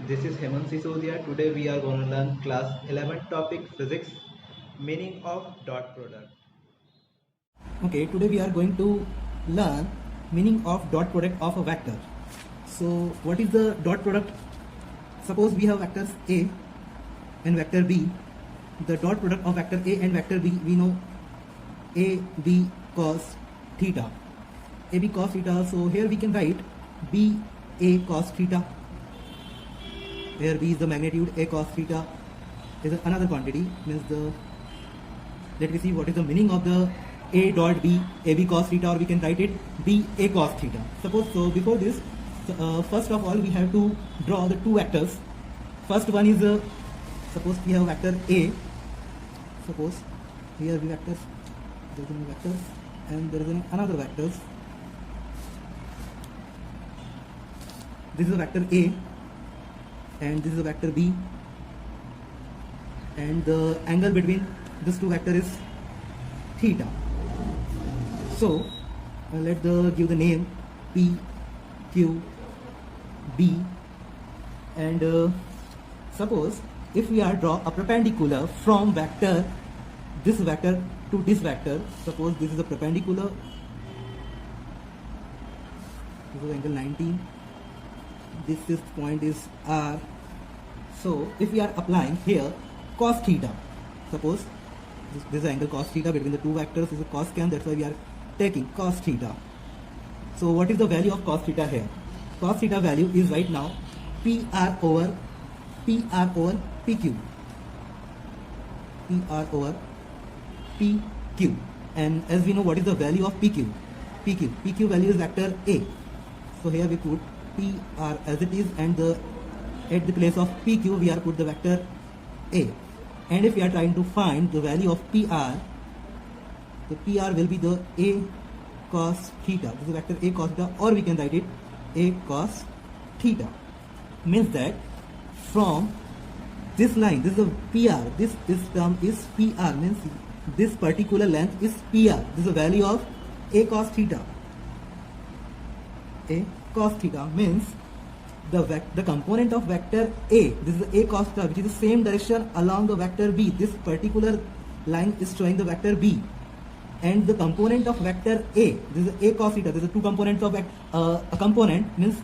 This is Hemant Sisodia. Today we are going to learn class 11 topic physics, meaning of dot product. Okay, today we are going to learn meaning of dot product of a vector. So what is the dot product? Suppose we have vectors A and vector B. The dot product of vector A and vector B, we know AB cos theta. AB cos theta. So here we can write BA cos theta. Where B is the magnitude, A cos theta is another quantity. Means the, let me see what is the meaning of the A dot B, AB cos theta, or we can write it BA cos theta. Suppose, so before this, first of all we have to draw the two vectors. First one is, suppose we have vector A. Suppose here we vectors, there is vectors and there is another vectors. This is a vector A and this is a vector B, and the angle between these two vectors is theta. So let give the name P, Q, B, and suppose if we are draw a perpendicular from vector, this vector to this vector, suppose this is a perpendicular, this is angle 19, this point is R. So if we are applying here cos theta, suppose this is angle cos theta between the two vectors is a cosecant, that's why we are taking cos theta. So what is the value of cos theta here? Cos theta value is right now PR over PQ. PR over PQ. And as we know, what is the value of PQ? PQ value is vector A. So here we put PR as it is, and at the place of PQ we are put the vector A. And if we are trying to find the value of PR, the PR will be the A cos theta. This is vector A cos theta, or we can write it A cos theta. Means that from this line, this is a PR, this term is PR, means this particular length is PR. This is the value of A cos theta. A cos theta means the component of vector A, this is A cos theta, which is the same direction along the vector B. This particular line is showing the vector B, and the component of vector A, this is A cos theta. There is two components of a component means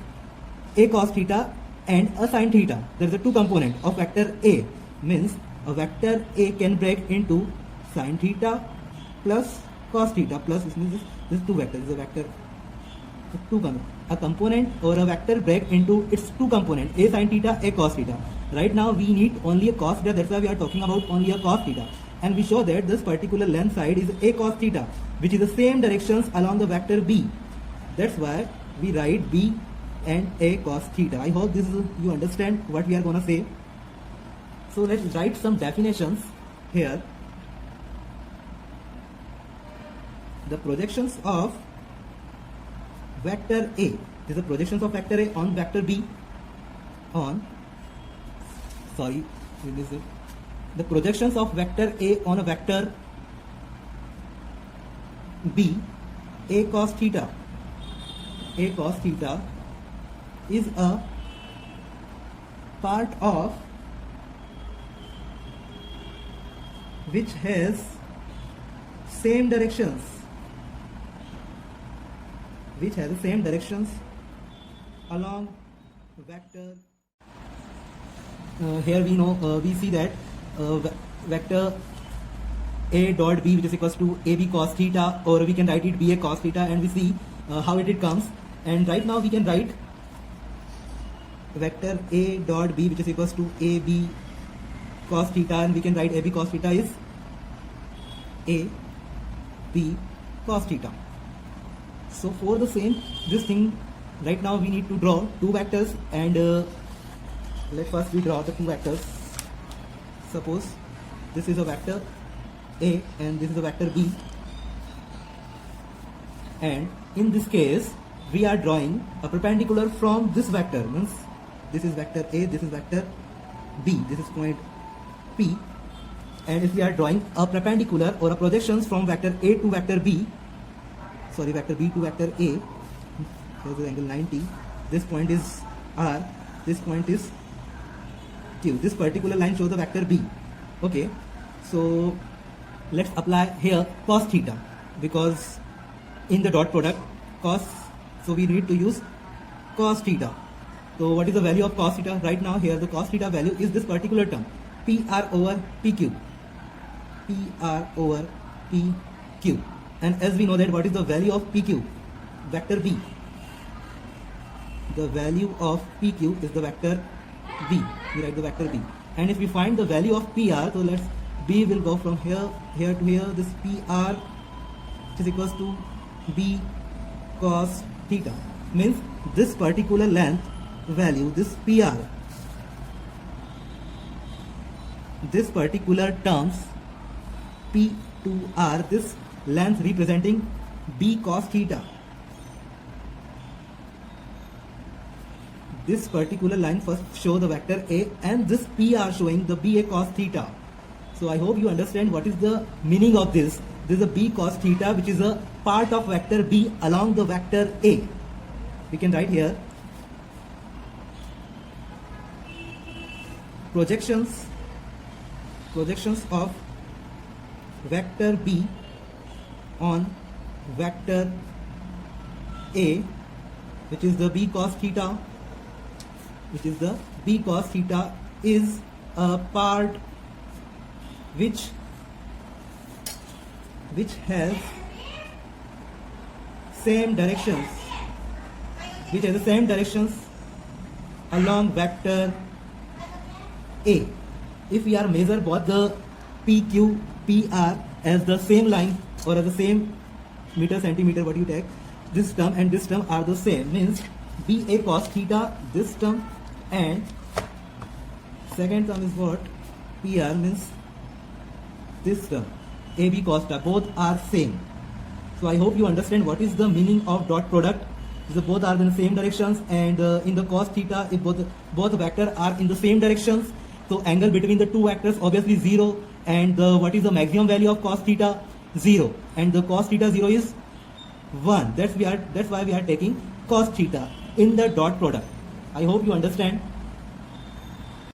A cos theta and a sin theta. There is a two component of vector A, means a vector A can break into sin theta plus cos theta, plus this means this two vectors. This is a vector, a component or a vector break into its two components, A sin theta, A cos theta. Right now we need only a cos theta, that's why we are talking about only a cos theta. And we show that this particular length side is A cos theta, which is the same directions along the vector B. That's why we write B and A cos theta. I hope this is, you understand what we are going to say. So let's write some definitions here. The projections of vector A, this is the projections of vector A on vector B, the projections of vector A on a vector B, A cos theta. A cos theta is a part of which has same directions, along vector. Here we know, we see that vector A dot B, which is equals to AB cos theta, or we can write it BA cos theta, and we see how it comes. And right now we can write vector A dot B, which is equals to AB cos theta, and we can write AB cos theta is AB cos theta. So for the same this thing, right now we need to draw two vectors, and let first we draw the two vectors. Suppose this is a vector A and this is a vector B, and in this case we are drawing a perpendicular from this vector, means this is vector A, this is vector B, this is point P, and if we are drawing a perpendicular or a projections from vector A to vector B, vector B to vector A, here's the angle 90, this point is R, this point is Q. This particular line shows the vector B. Okay, so let's apply here cos theta, because in the dot product cos, so we need to use cos theta. So what is the value of cos theta? Right now here the cos theta value is this particular term, PR over PQ. PR over PQ. And as we know that what is the value of PQ? Vector B. The value of PQ is the vector B. We write the vector B. And if we find the value of PR, so let's B will go from here to here. This PR, which is equals to B cos theta, means this particular length value, this PR, this particular terms P to R, this length representing B cos theta. This particular line first show the vector A, and this PR showing the BA cos theta. So I hope you understand what is the meaning of this. This is a B cos theta, which is a part of vector B along the vector A. We can write here projections of vector B on vector A, which is the B cos theta, is a part which has same directions, along vector A. If we are measure both the PQ, PR as the same line or as the same meter, centimeter, what you take, this term and this term are the same, means BA cos theta, this term, and second term is what? PR, means this term, AB cos theta, both are same. So I hope you understand what is the meaning of dot product. Both are in the same directions, and in the cos theta, if both vectors are in the same directions, so angle between the two vectors obviously 0, and what is the maximum value of cos theta? 0, and the cos theta 0 is 1. That's why we are taking cos theta in the dot product. I hope you understand.